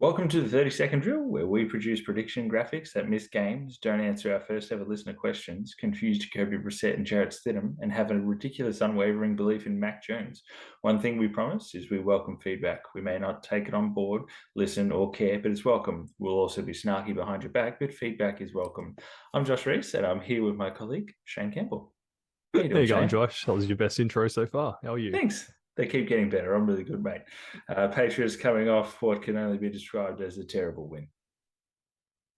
Welcome to the 30-second drill, where we produce prediction graphics that miss games, don't answer our first ever listener questions, confuse Jacoby Brissett and Jarrett Stidham, and have a ridiculous, unwavering belief in Mac Jones. One thing we promise is we welcome feedback. We may not take it on board, listen, or care, but it's welcome. We'll also be snarky behind your back, but feedback is welcome. I'm Josh Reese, and I'm here with my colleague, Shane Campbell. How you There doing, you go, Shane? Josh. That was your best intro so far. How are you? Thanks. They keep getting better. I'm really good, mate. Patriots coming off what can only be described as a terrible win.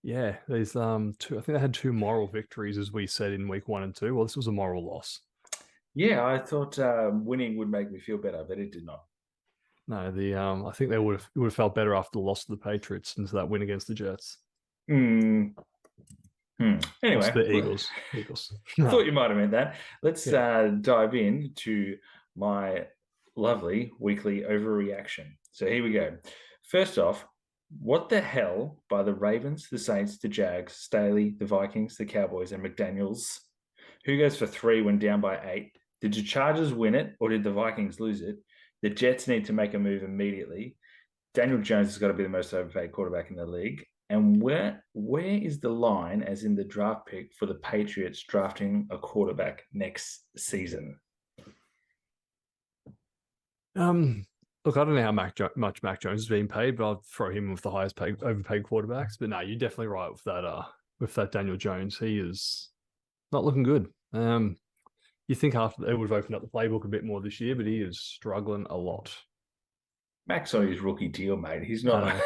Yeah, there's two. I think they had two moral victories, as we said in week 1 and 2. Well, this was a moral loss. Yeah, I thought winning would make me feel better, but it did not. No, I think they would have felt better after the loss to the Patriots into that win against the Jets. Hmm. Lost Anyway, to the Eagles. Eagles. I thought you might have meant that. Let's Yeah. dive in to my lovely weekly overreaction. So here we go. First off, what the hell by the Ravens, the Saints, the Jags, Staley, the Vikings, the Cowboys, and McDaniels? Who goes for 3 when down by 8? Did the Chargers win it or did the Vikings lose it? The Jets need to make a move immediately. Daniel Jones has got to be the most overpaid quarterback in the league. And where is the line, as in the draft pick, for the Patriots drafting a quarterback next season? Look, I don't know how much Mac Jones is being paid, but I'll throw him with the highest paid, overpaid quarterbacks. But no, you're definitely right with that. With that Daniel Jones, he is not looking good. You think after they would have opened up the playbook a bit more this year, but he is struggling a lot. Max on his rookie deal, mate. He's I not. know.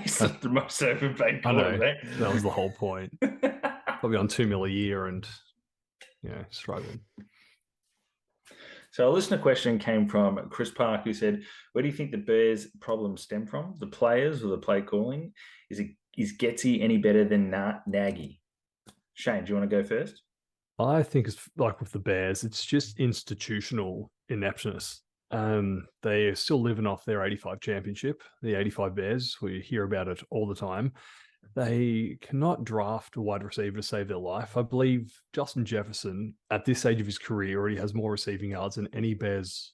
He's not the most overpaid I know. quarterback. That was the whole point. Probably on 2 mil a year and struggling. So a listener question came from Chris Park, who said, "Where do you think the Bears' problems stem from? The players or the play calling? Is Getsy any better than Nagy?" Shane, do you want to go first? I think it's like with the Bears, it's just institutional ineptness. They are still living off their 85 championship, the 85 Bears. We hear about it all the time. They cannot draft a wide receiver to save their life. I believe Justin Jefferson, at this stage of his career, already has more receiving yards than any Bears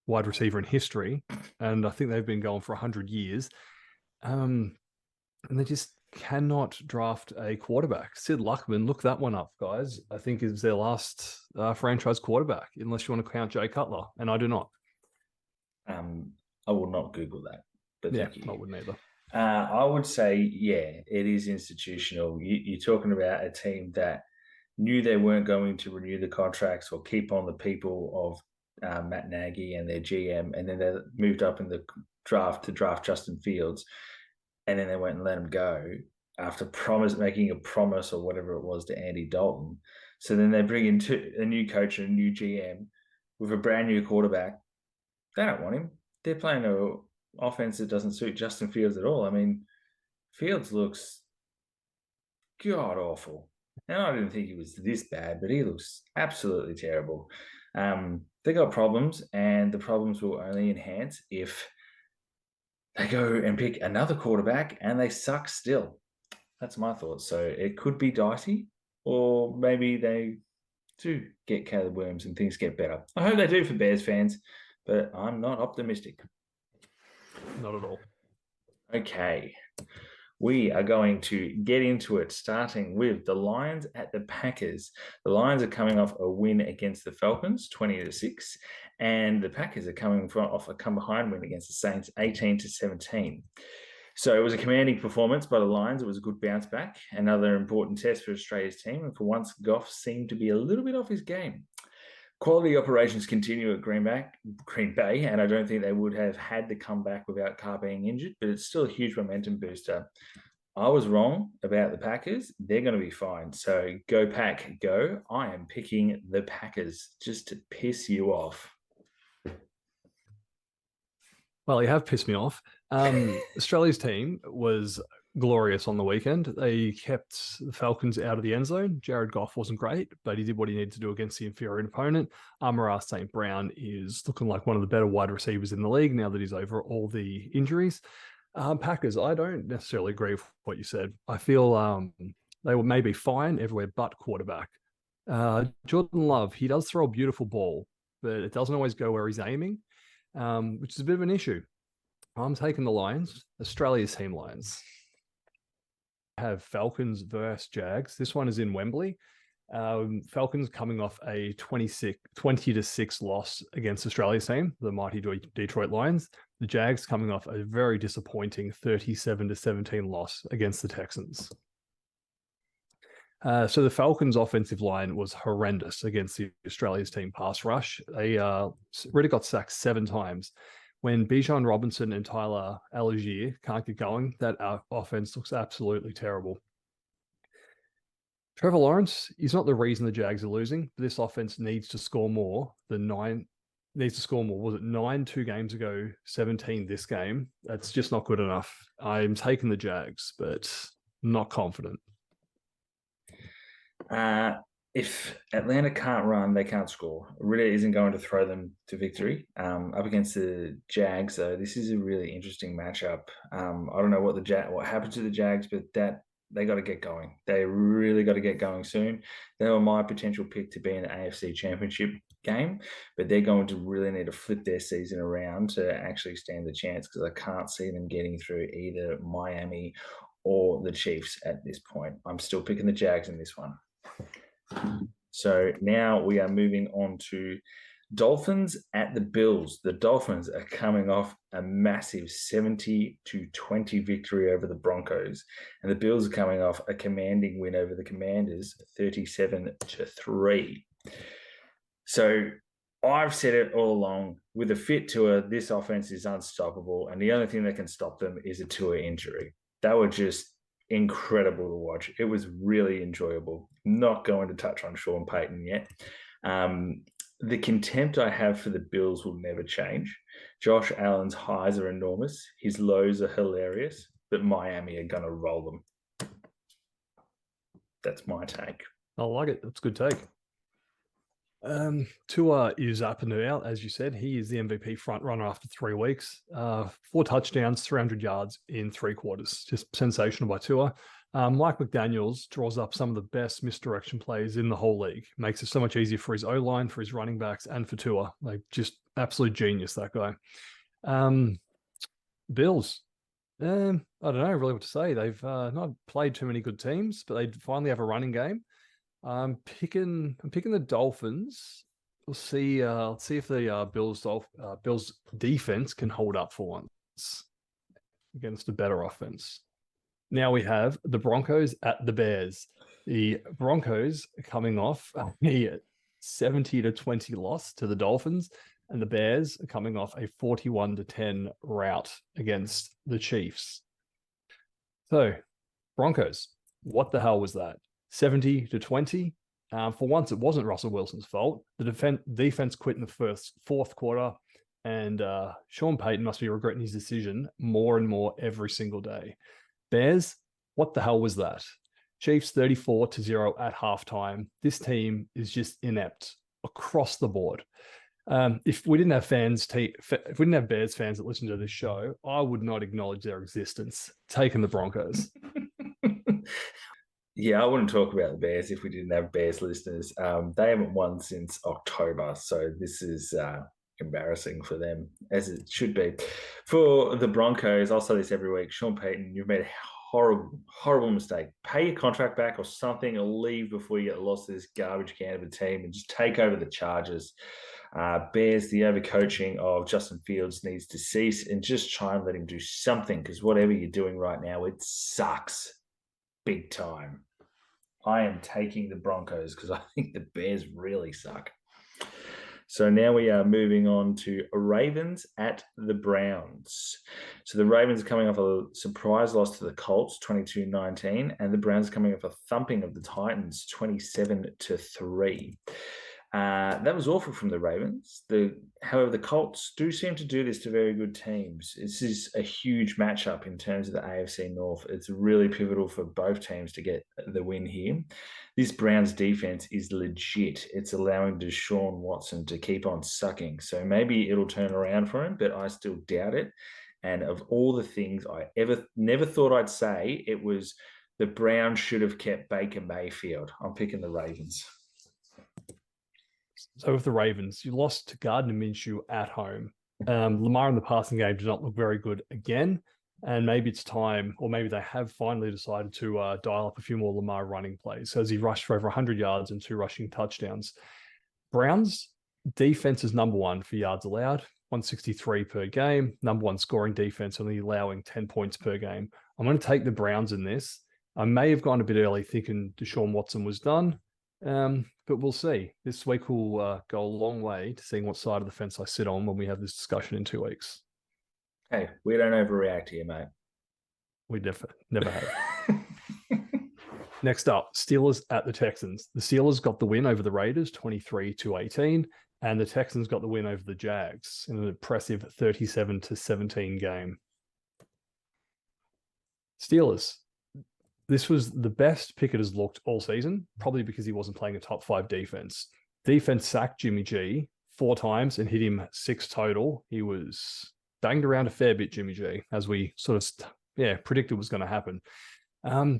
wide receiver in history. And I think they've been going for 100 years. And they just cannot draft a quarterback. Sid Luckman, look that one up, guys. I think is their last franchise quarterback, unless you want to count Jay Cutler, and I do not. I will not Google that, but Yeah, thank you. I wouldn't either. I would say, yeah, it is institutional. You're talking about a team that knew they weren't going to renew the contracts or keep on the people of Matt Nagy and their GM, and then they moved up in the draft to draft Justin Fields, and then they went and let him go after making a promise or whatever it was to Andy Dalton. So then they bring in a new coach and a new GM with a brand new quarterback. They don't want him. They're playing an offense that doesn't suit Justin Fields at all. I mean, Fields looks god awful. And I didn't think he was this bad, but he looks absolutely terrible. They got problems, and the problems will only enhance if they go and pick another quarterback and they suck still. That's my thoughts. So it could be dicey, or maybe they do get Caleb Williams and things get better. I hope they do for Bears fans, but I'm not optimistic. Not at all. Okay. We are going to get into it, starting with the Lions at the Packers. The Lions are coming off a win against the Falcons, 20-6, and the Packers are coming off a come behind win against the Saints, 18-17. So it was a commanding performance by the Lions. It was a good bounce back, another important test for Australia's team. And for once, Goff seemed to be a little bit off his game. Quality operations continue at Green Bay, and I don't think they would have had the comeback without Carr being injured, but it's still a huge momentum booster. I was wrong about the Packers. They're going to be fine. So go Pack, go. I am picking the Packers just to piss you off. Well, you have pissed me off. Australia's team was glorious on the weekend. They kept the Falcons out of the end zone. Jared Goff wasn't great, but he did what he needed to do against the inferior opponent. Amara St. Brown is looking like one of the better wide receivers in the league now that he's over all the injuries. Packers, I don't necessarily agree with what you said. I feel they were maybe fine everywhere but quarterback. Jordan Love, he does throw a beautiful ball, but it doesn't always go where he's aiming, which is a bit of an issue. I'm taking the Lions, Australia's team Lions. Have Falcons versus Jags. This one is in Wembley. Falcons coming off a 20-6 loss against Australia's team, the mighty Detroit Lions. The Jags coming off a very disappointing 37-17 loss against the Texans. So the Falcons' offensive line was horrendous against the Australia's team pass rush. They really got sacked 7 times. When Bijan Robinson and Tyler Algier can't get going, that offense looks absolutely terrible. Trevor Lawrence, he's not the reason the Jags are losing. This offense needs to score more than 9. Needs to score more. Was it 9 2 games ago, 17 this game? That's just not good enough. I'm taking the Jags, but not confident. If Atlanta can't run, they can't score. It really isn't going to throw them to victory. Up against the Jags, though, this is a really interesting matchup. I don't know what happened to the Jags, but they got to get going. They really got to get going soon. They were my potential pick to be in the AFC Championship game, but they're going to really need to flip their season around to actually stand the chance, because I can't see them getting through either Miami or the Chiefs at this point. I'm still picking the Jags in this one. So now we are moving on to Dolphins at the Bills. The Dolphins are coming off a massive 70-20 victory over the Broncos, and the Bills are coming off a commanding win over the Commanders, 37-3. So I've said it all along, with a fit Tua, this offense is unstoppable, and the only thing that can stop them is a Tua injury. They were just incredible to watch. It was really enjoyable. Not going to touch on Sean Payton yet. The contempt I have for the Bills will never change. Josh Allen's highs are enormous. His lows are hilarious, but Miami are going to roll them. That's my take. I like it. That's a good take. Tua is up and out, as you said. He is the MVP front runner after 3 weeks. 4 touchdowns, 300 yards in 3 quarters. Just sensational by Tua. Mike McDaniels draws up some of the best misdirection plays in the whole league. Makes it so much easier for his O-line, for his running backs, and for Tua. Like, just absolute genius, that guy. Bills. I don't know really what to say. They've not played too many good teams, but they finally have a running game. I'm picking the Dolphins. We'll see. Let's see if the Bills defense can hold up for once against a better offense. Now we have the Broncos at the Bears. The Broncos are coming off a 70-20 loss to the Dolphins, and the Bears are coming off a 41-10 rout against the Chiefs. So, Broncos, what the hell was that? 70-20. For once, it wasn't Russell Wilson's fault. The defense quit in the fourth quarter, and Sean Payton must be regretting his decision more and more every single day. Bears, what the hell was that? Chiefs 34-0 at halftime. This team is just inept across the board. If we didn't have if we didn't have Bears fans that listen to this show, I would not acknowledge their existence. Taking the Broncos. Yeah, I wouldn't talk about the Bears if we didn't have Bears listeners. They haven't won since October, so this is embarrassing for them, as it should be. For the Broncos, I'll say this every week, Sean Payton, you've made a horrible, horrible mistake. Pay your contract back or something, or leave before you get lost to this garbage can of a team and just take over the Chargers. Bears, the overcoaching of Justin Fields needs to cease, and just try and let him do something, because whatever you're doing right now, it sucks big time. I am taking the Broncos because I think the Bears really suck. So now we are moving on to Ravens at the Browns. So the Ravens are coming off a surprise loss to the Colts, 22-19, and the Browns are coming off a thumping of the Titans, 27-3. That was awful from the Ravens. However, the Colts do seem to do this to very good teams. This is a huge matchup in terms of the AFC North. It's really pivotal for both teams to get the win here. This Browns defense is legit. It's allowing Deshaun Watson to keep on sucking. So maybe it'll turn around for him, but I still doubt it. And of all the things I never thought I'd say, it was the Browns should have kept Baker Mayfield. I'm picking the Ravens. So with the Ravens, you lost to Gardner Minshew at home. Lamar in the passing game did not look very good again. And maybe it's time, or maybe they have finally decided to dial up a few more Lamar running plays as he rushed for over 100 yards and 2 rushing touchdowns. Browns defense is number 1 for yards allowed, 163 per game. Number 1 scoring defense, only allowing 10 points per game. I'm going to take the Browns in this. I may have gone a bit early thinking Deshaun Watson was done, but we'll see. This week will go a long way to seeing what side of the fence I sit on when we have this discussion in 2 weeks. Hey, we don't overreact here, mate. We never have. Next up, Steelers at the Texans. The Steelers got the win over the Raiders, 23-18, and the Texans got the win over the Jags in an impressive 37-17 game. Steelers. This was the best Pickett has looked all season, probably because he wasn't playing a top 5 defense. Defense sacked Jimmy G 4 times and hit him 6 total. He was banged around a fair bit, Jimmy G, as we sort of predicted was going to happen.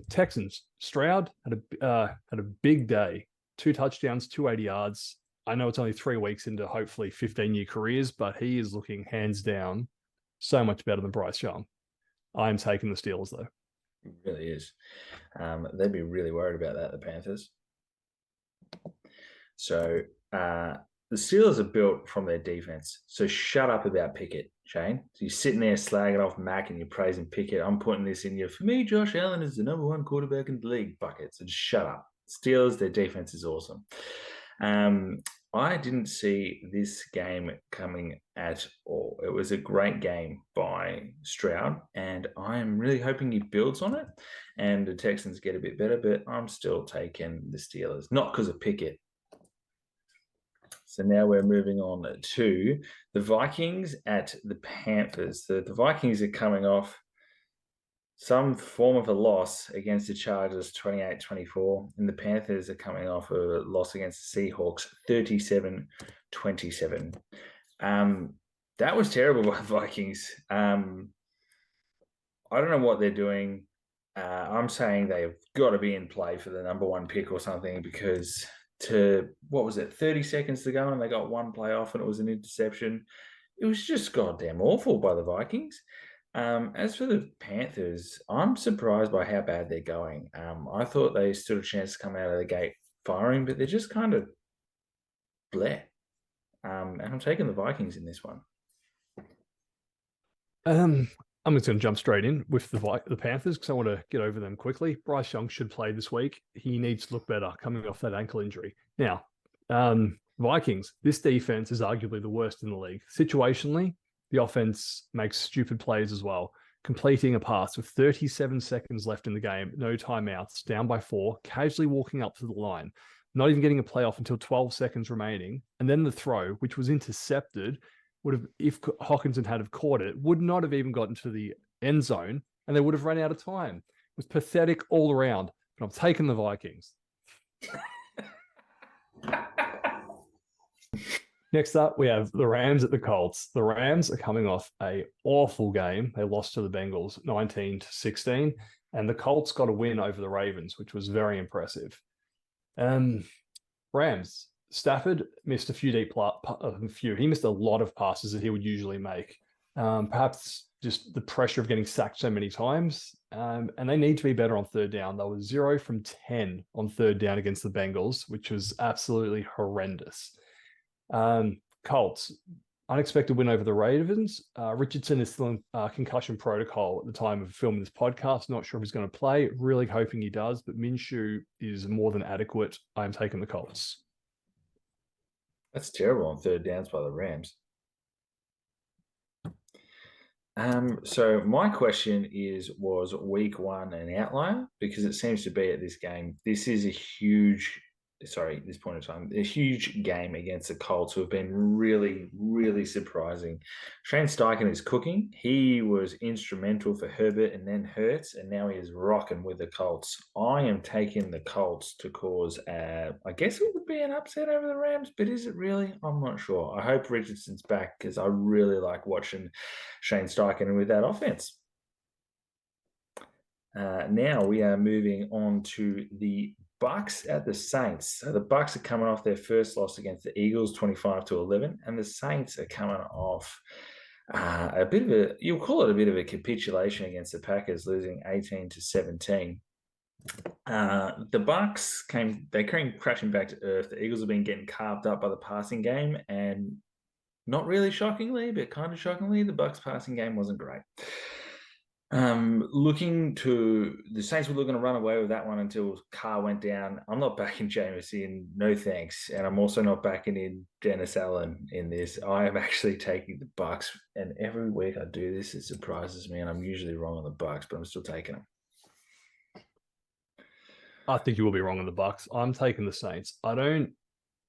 Texans, Stroud had a big day. 2 touchdowns, 280 yards. I know it's only 3 weeks into hopefully 15-year careers, but he is looking hands down so much better than Bryce Young. I'm taking the Steelers, though. It really is. They'd be really worried about that, the Panthers. So the Steelers are built from their defense. So shut up about Pickett, Shane. So you're sitting there slagging off Mac and you're praising Pickett. I'm putting this in you. For me, Josh Allen is the number 1 quarterback in the league. Bucket. So just shut up. Steelers, their defense is awesome. I didn't see this game coming at all. It was a great game by Stroud, and I'm really hoping he builds on it and the Texans get a bit better, but I'm still taking the Steelers, not because of Pickett. So now we're moving on to the Vikings at the Panthers. The Vikings are coming off some form of a loss against the Chargers, 28-24, and the Panthers are coming off a loss against the Seahawks, 37-27. That was terrible by the Vikings. I don't know what they're doing. I'm saying they've got to be in play for the number 1 pick or something, because 30 seconds to go and they got 1 play off and it was an interception. It was just goddamn awful by the Vikings. As for the Panthers, I'm surprised by how bad they're going. I thought they stood a chance to come out of the gate firing, but they're just kind of bleh. And I'm taking the Vikings in this one. I'm just going to jump straight in with the Panthers because I want to get over them quickly. Bryce Young should play this week. He needs to look better coming off that ankle injury. Now, Vikings, this defense is arguably the worst in the league. Situationally, the offense makes stupid plays as well. Completing a pass with 37 seconds left in the game, no timeouts, down by 4, casually walking up to the line, not even getting a playoff until 12 seconds remaining. And then the throw, which was intercepted, would have, if Hockenson had have caught it, would not have even gotten to the end zone, and they would have run out of time. It was pathetic all around, but I'm taking the Vikings. Next up, we have the Rams at the Colts. The Rams are coming off an awful game. They lost to the Bengals 19-16, and the Colts got a win over the Ravens, which was very impressive. Rams, Stafford missed he missed a lot of passes that he would usually make. Perhaps just the pressure of getting sacked so many times. And they need to be better on 3rd down. They were 0 from 10 on 3rd down against the Bengals, which was absolutely horrendous. Colts, unexpected win over the Ravens. Richardson is still in concussion protocol at the time of filming this podcast. Not sure if he's going to play. Really hoping he does, but Minshew is more than adequate. I'm taking the Colts. That's terrible on 3rd downs by the Rams. So my question was week 1 an outlier? Because it seems to be at this game. This is this point in time, a huge game against the Colts, who have been really, really surprising. Shane Steichen is cooking. He was instrumental for Herbert and then Hurts, and now he is rocking with the Colts. I am taking the Colts to cause, I guess it would be an upset over the Rams, but is it really? I'm not sure. I hope Richardson's back because I really like watching Shane Steichen with that offense. Now we are moving on to the Bucks at the Saints. So the Bucks are coming off their first loss against the Eagles, 25-11, and the Saints are coming off a bit of a, you'll call it a bit of a capitulation against the Packers, losing 18-17. The Bucks came crashing back to earth. The Eagles have been getting carved up by the passing game, and not really shockingly, but kind of shockingly, the Bucks passing game wasn't great. The Saints were looking to run away with that one until Carr went down. I'm not backing Jameis in, no thanks, and I'm also not backing in Dennis Allen in this. I am actually taking the Bucks, and every week I do this, it surprises me, and I'm usually wrong on the Bucks, but I'm still taking them. I think you will be wrong on the Bucks. I'm taking the Saints.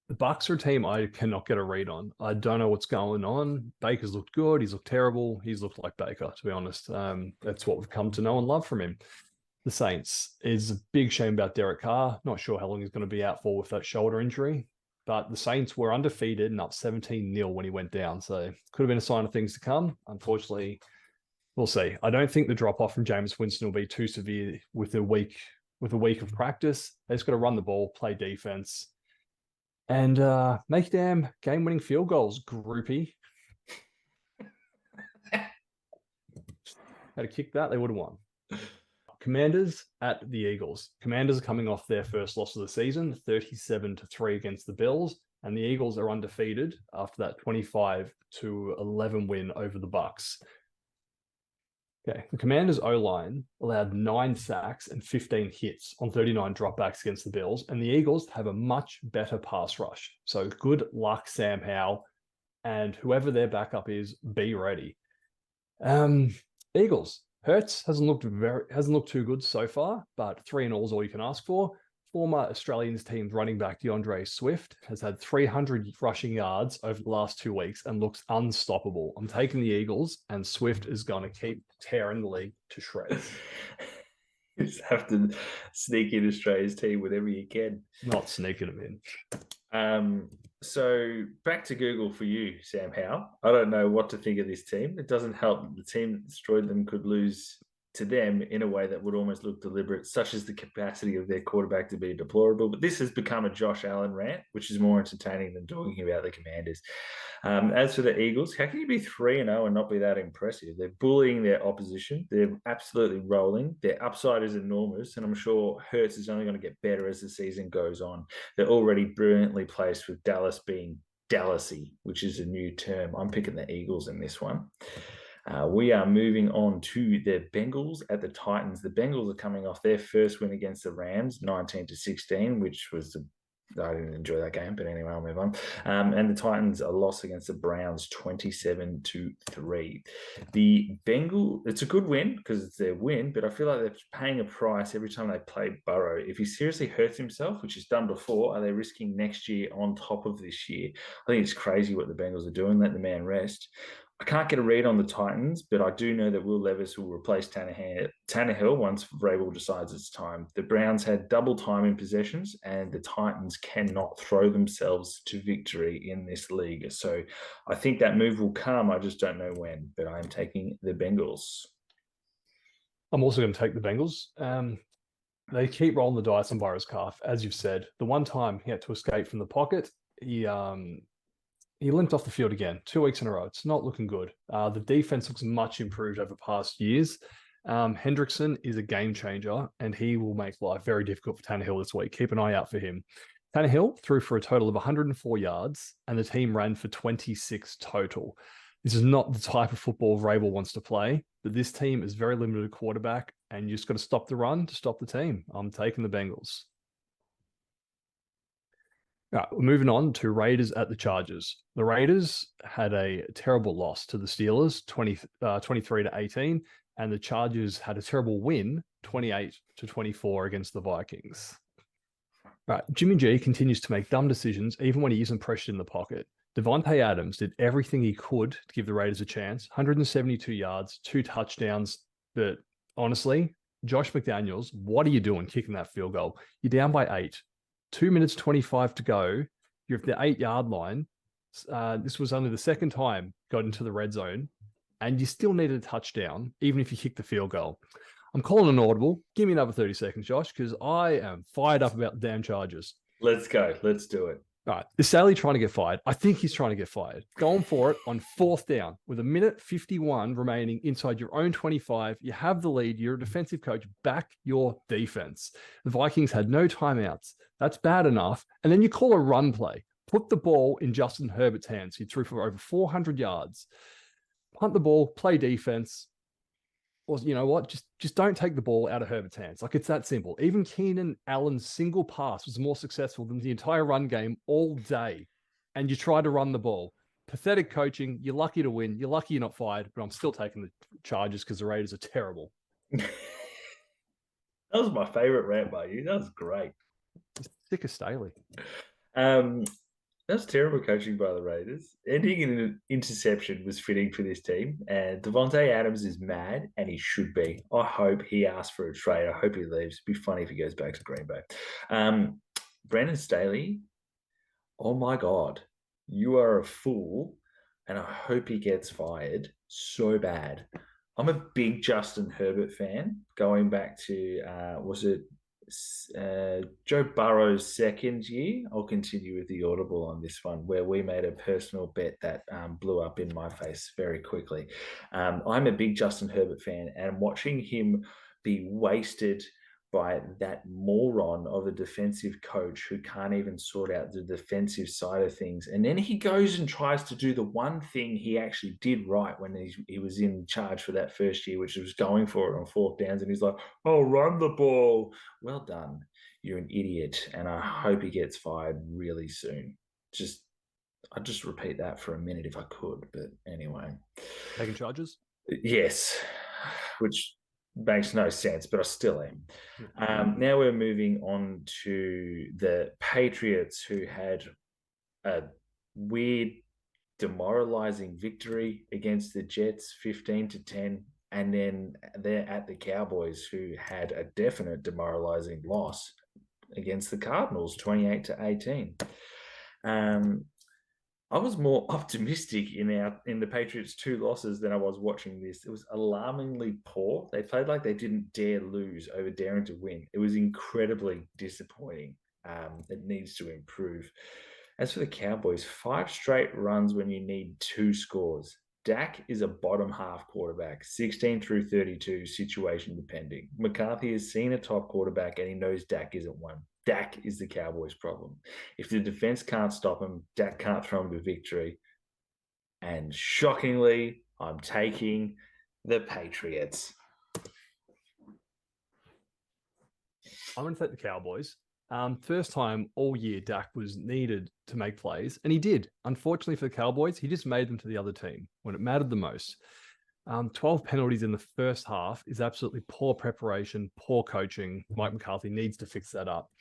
The Bucks are a team I cannot get a read on. I don't know what's going on. Baker's looked good. He's looked terrible. He's looked like Baker, to be honest. That's what we've come to know and love from him. The Saints is a big shame about Derek Carr. Not sure how long he's going to be out for with that shoulder injury. But the Saints were undefeated and up 17-0 when he went down. So could have been a sign of things to come. Unfortunately, we'll see. I don't think the drop-off from Jameis Winston will be too severe with a week of practice. They just got to run the ball, play defense, and make damn game-winning field goals, groupie. Had to kick that, they would have won. Commanders at the Eagles. Commanders are coming off their first loss of the season, 37-3 against the Bills, and the Eagles are undefeated after that 25-11 win over the Bucks. Okay, the Commanders' O-line allowed 9 sacks and 15 hits on 39 dropbacks against the Bills, and the Eagles have a much better pass rush. So good luck, Sam Howell, and whoever their backup is, be ready. Eagles. Hurts hasn't looked too good so far, but 3-0 is all you can ask for. Former Australians team's running back DeAndre Swift has had 300 rushing yards over the last 2 weeks and looks unstoppable. I'm taking the Eagles, and Swift is going to keep tearing the league to shreds. You just have to sneak in Australia's team whenever you can. Not sneaking them in. So back to Google for you, Sam Howell. I don't know what to think of this team. It doesn't help that the team that destroyed them could lose to them in a way that would almost look deliberate, such as the capacity of their quarterback to be deplorable. But this has become a Josh Allen rant, which is more entertaining than talking about the Commanders. As for the Eagles, how can you be 3-0 and not be that impressive? They're bullying their opposition. They're absolutely rolling. Their upside is enormous, and I'm sure Hurts is only going to get better as the season goes on. They're already brilliantly placed with Dallas being Dallasy, which is a new term. I'm picking the Eagles in this one. We are moving on to the Bengals at the Titans. The Bengals are coming off their first win against the Rams, 19-16, which was I didn't enjoy that game, but anyway, I'll move on. And the Titans a loss against the Browns, 27-3. The Bengals, it's a good win because it's their win, but I feel like they're paying a price every time they play Burrow. If he seriously hurts himself, which he's done before, are they risking next year on top of this year? I think it's crazy what the Bengals are doing. Let the man rest. I can't get a read on the Titans, but I do know that Will Levis will replace Tannehill once Vrabel decides it's time. The Browns had double time in possessions, and the Titans cannot throw themselves to victory in this league. So I think that move will come. I just don't know when, but I'm taking the Bengals. I'm also going to take the Bengals. They keep rolling the dice on Burrow's calf, as you've said. The one time he had to escape from the pocket, he limped off the field again, 2 weeks in a row. It's not looking good. The defense looks much improved over past years. Hendrickson is a game changer, and he will make life very difficult for Tannehill this week. Keep an eye out for him. Tannehill threw for a total of 104 yards, and the team ran for 26 total. This is not the type of football Vrabel wants to play, but this team is very limited quarterback, and you just got to stop the run to stop the team. I'm taking the Bengals. All right, we're moving on to Raiders at the Chargers. The Raiders had a terrible loss to the Steelers, 23-18, and the Chargers had a terrible win, 28-24 against the Vikings. All right, Jimmy G continues to make dumb decisions even when he isn't pressured in the pocket. Devontae Adams did everything he could to give the Raiders a chance, 172 yards, 2 touchdowns, but honestly, Josh McDaniels, what are you doing kicking that field goal? You're down by 8. 2 minutes 25 to go. You're at the 8-yard line. This was only the second time got into the red zone, and you still needed a touchdown, even if you kick the field goal. I'm calling an audible. Give me another 30 seconds, Josh, because I am fired up about the damn Chargers. Let's go. Let's do it. All right. Is Staley trying to get fired? I think he's trying to get fired. Going for it on 4th down with 1:51 remaining inside your own 25. You have the lead. You're a defensive coach. Back your defense. The Vikings had no timeouts. That's bad enough. And then you call a run play. Put the ball in Justin Herbert's hands. He threw for over 400 yards. Punt the ball, play defense. Or you know what? Just don't take the ball out of Herbert's hands. Like, it's that simple. Even Keenan Allen's single pass was more successful than the entire run game all day. And you try to run the ball. Pathetic coaching. You're lucky to win. You're lucky you're not fired. But I'm still taking the Chargers because the Raiders are terrible. That was my favorite rant by you. That was great. Sick of Staley. That's terrible coaching by the Raiders. Ending in an interception was fitting for this team. And Devontae Adams is mad, and he should be. I hope he asks for a trade. I hope he leaves. It'd be funny if he goes back to Green Bay. Brandon Staley, oh my God, you are a fool, and I hope he gets fired so bad. I'm a big Justin Herbert fan, going back to, was it Joe Burrow's second year? I'll continue with the audible on this one, where we made a personal bet that blew up in my face very quickly. I'm a big Justin Herbert fan, and watching him be wasted by that moron of a defensive coach who can't even sort out the defensive side of things. And then he goes and tries to do the one thing he actually did right when he was in charge for that first year, which was going for it on 4th downs. And he's like, oh, run the ball. Well done. You're an idiot. And I hope he gets fired really soon. I'd just repeat that for a minute if I could. But anyway. Taking charges? Yes. Which makes no sense, but I still am. Now we're moving on to the Patriots, who had a weird, demoralizing victory against the Jets, 15-10, and then they're at the Cowboys, who had a definite demoralizing loss against the Cardinals, 28-18. I was more optimistic in the Patriots' 2 losses than I was watching this. It was alarmingly poor. They played like they didn't dare lose over daring to win. It was incredibly disappointing. It needs to improve. As for the Cowboys, 5 straight runs when you need 2 scores. Dak is a bottom half quarterback, 16 through 32, situation depending. McCarthy has seen a top quarterback, and he knows Dak isn't one. Dak is the Cowboys' problem. If the defense can't stop him, Dak can't throw him to victory. And shockingly, I'm taking the Patriots. I'm going to take the Cowboys. First time all year Dak was needed to make plays, and he did. Unfortunately for the Cowboys, he just made them to the other team when it mattered the most. 12 penalties in the first half is absolutely poor preparation, poor coaching. Mike McCarthy needs to fix that up.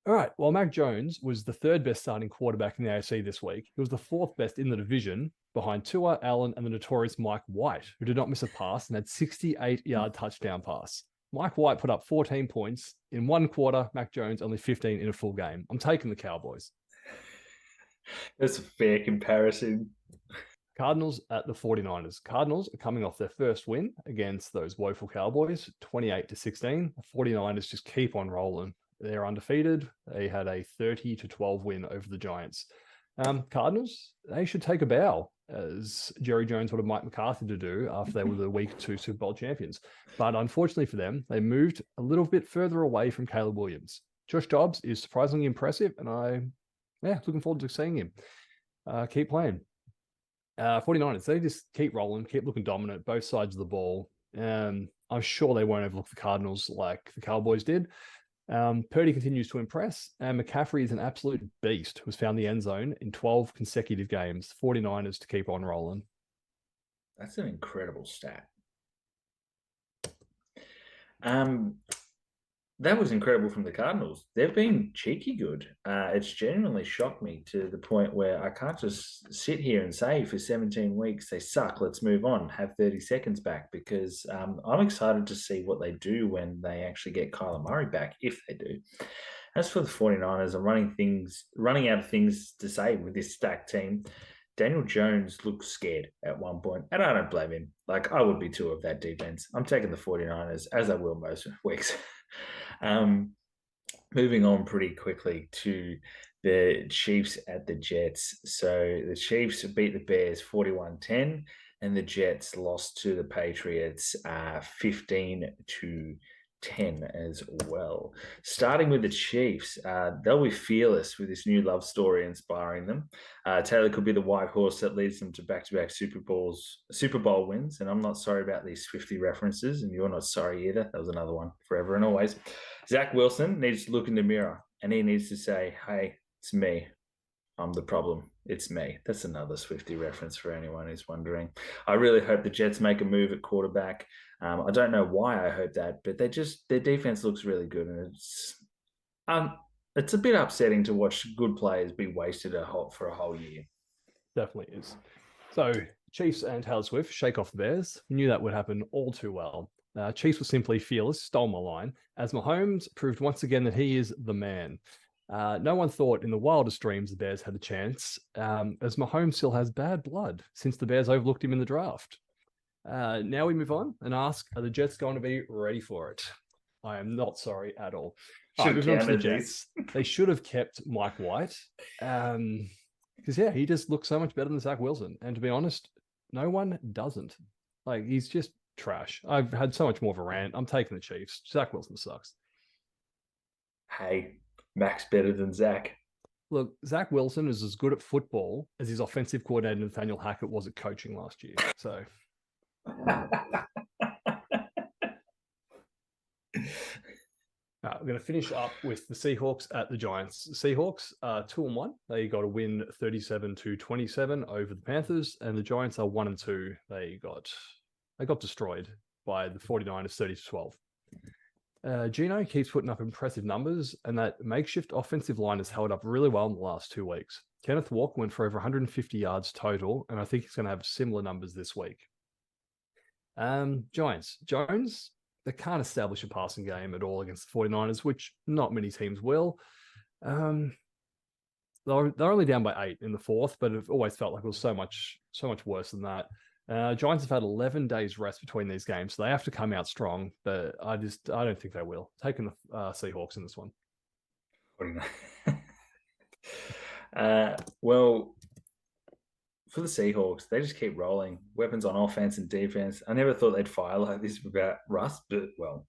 All right, well, Mac Jones was the 3rd best starting quarterback in the AFC this week. He was the 4th best in the division, behind Tua, Allen, and the notorious Mike White, who did not miss a pass and had 68-yard touchdown pass. Mike White put up 14 points in 1 quarter. Mac Jones only 15 in a full game. I'm taking the Cowboys. That's a fair comparison. Cardinals at the 49ers. Cardinals are coming off their first win against those woeful Cowboys, 28-16. The 49ers just keep on rolling. They're undefeated. They had a 30-12 win over the Giants. Cardinals, they should take a bow, as Jerry Jones wanted Mike McCarthy to do after they were the Week 2 Super Bowl champions. But unfortunately for them, they moved a little bit further away from Caleb Williams. Josh Dobbs is surprisingly impressive, and looking forward to seeing him. Keep playing. 49ers, they just keep rolling, keep looking dominant, both sides of the ball. I'm sure they won't overlook the Cardinals like the Cowboys did. Purdy continues to impress, and McCaffrey is an absolute beast who has found the end zone in 12 consecutive games. 49ers to keep on rolling. That's an incredible stat. That was incredible from the Cardinals. They've been cheeky good. It's genuinely shocked me to the point where I can't just sit here and say for 17 weeks they suck, let's move on, have 30 seconds back, because I'm excited to see what they do when they actually get Kyler Murray back, if they do. As for the 49ers, I'm running out of things to say with this stacked team. Daniel Jones looks scared at one point, and I don't blame him. Like, I would be too of that defense. I'm taking the 49ers, as I will most weeks. Moving on pretty quickly to the Chiefs at the Jets. So the Chiefs beat the Bears 41-10, and the Jets lost to the Patriots 15-10 as well. Starting with the Chiefs, they'll be fearless with this new love story inspiring them. Taylor could be the white horse that leads them to back-to-back Super Bowl wins. And I'm not sorry about these 50 references, and you're not sorry either. That was another one, forever and always. Zach Wilson needs to look in the mirror, and he needs to say, "Hey, it's me. I'm the problem. It's me." That's another Swifty reference for anyone who's wondering. I really hope the Jets make a move at quarterback. I don't know why I hope that, but their defense looks really good, and it's a bit upsetting to watch good players be wasted for a whole year. Definitely is. So Chiefs and Taylor Swift shake off the Bears. Knew that would happen all too well. Chiefs were simply fearless, stole my line, as Mahomes proved once again that he is the man. No one thought in the wildest dreams the Bears had a chance, as Mahomes still has bad blood since the Bears overlooked him in the draft. Now we move on and ask, are the Jets going to be ready for it? I am not sorry at all. Moving on to the Jets. They should have kept Mike White. Because, he just looks so much better than Zach Wilson. And to be honest, no one doesn't. Like, he's just trash. I've had so much more of a rant. I'm taking the Chiefs. Zach Wilson sucks. Hey, Mac's better than Zach. Look, Zach Wilson is as good at football as his offensive coordinator Nathaniel Hackett was at coaching last year. So... we're going to finish up with the Seahawks at the Giants. Seahawks are 2-1. They got a win 37-27 over the Panthers, and the Giants are 1-2. They got destroyed by the 49ers 30-12. Gino keeps putting up impressive numbers, and that makeshift offensive line has held up really well in the last 2 weeks. Kenneth Walker went for over 150 yards total, and I think he's going to have similar numbers this week. Giants. Jones, they can't establish a passing game at all against the 49ers, which not many teams will. They're only down by 8 in the fourth, but it always felt like it was so much worse than that. Giants have had 11 days rest between these games, so they have to come out strong, but I don't think they will. Taking the Seahawks in this one. Well, for the Seahawks, they just keep rolling. Weapons on offense and defense. I never thought they'd fire like this about Russ, but, well,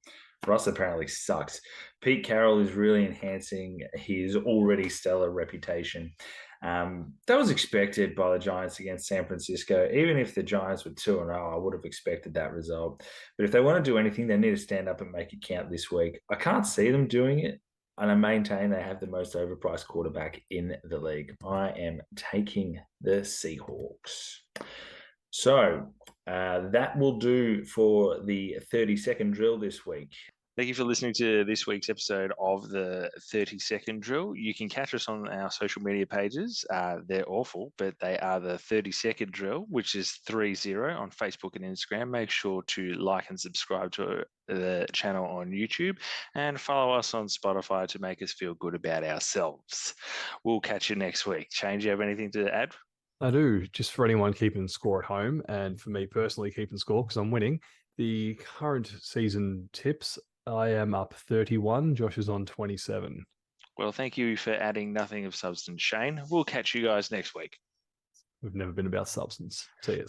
Russ apparently sucks. Pete Carroll is really enhancing his already stellar reputation. That was expected by the Giants against San Francisco. Even if the Giants were 2-0, I would have expected that result. But if they want to do anything, they need to stand up and make it count this week. I can't see them doing it, and I maintain they have the most overpriced quarterback in the league. I am taking the Seahawks. So that will do for the 30-second drill this week. Thank you for listening to this week's episode of the 30-second drill. You can catch us on our social media pages. They're awful, but they are the 30-second drill, which is 30 on Facebook and Instagram. Make sure to like and subscribe to the channel on YouTube and follow us on Spotify to make us feel good about ourselves. We'll catch you next week. Shane, do you have anything to add? I do. Just for anyone keeping score at home, and for me personally keeping score because I'm winning, the current season tips, I am up 31. Josh is on 27. Well, thank you for adding nothing of substance, Shane. We'll catch you guys next week. We've never been about substance. See you.